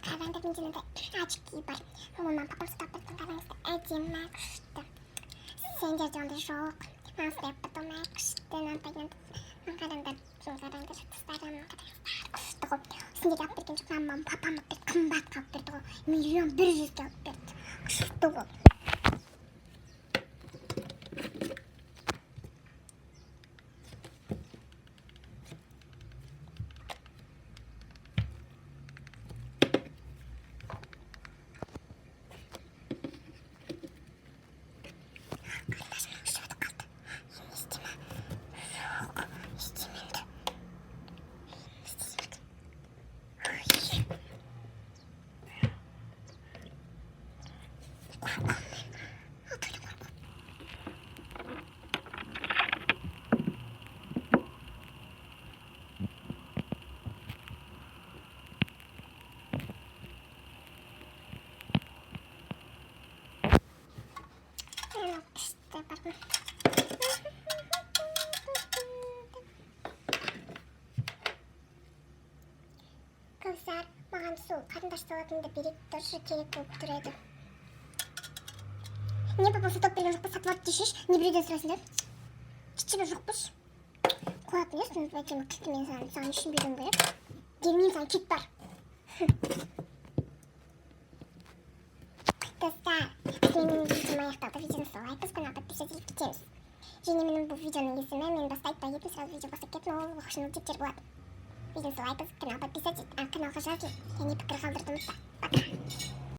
Караванда бензината очки бар. Мама папам стоппертон караванда әдемі күшті. Сендер де ондай жоқ. Маңыздай потом күшті напайнады. Қараңдар жастарым күшті ғой. Сендерге алып берген жоқ. Мамам папам алып берді. Қымбатқа алып берді ғой. 1.100.000-ге алып берді. Күшті ғой. Қыздар, маған сол қарындаш салатынды берек тұршы керек болып тұр еді. Не папам сатып берген жоқпыз, сатып алып дешеш, не біреуден сұрайсыңдар? Кішкене жоқпыз. Қуатын ешін, әйтеуір кітті мен саған үшін беруім керек. Келмейін саған кет бар. Қыздар, менің видеом аяқталды. Видеоны сол лайк, канал подписывайтесь, кетеміз. Және менің бұл видеоның есімі, мен басты айтпай едім, сразу видео бастап кеттім, ол оқушының тектер болады. Видеоны сол лайк, канал подписывайтесь, каналға жазылып, және пікір қалдырды ұмытпа. Пока.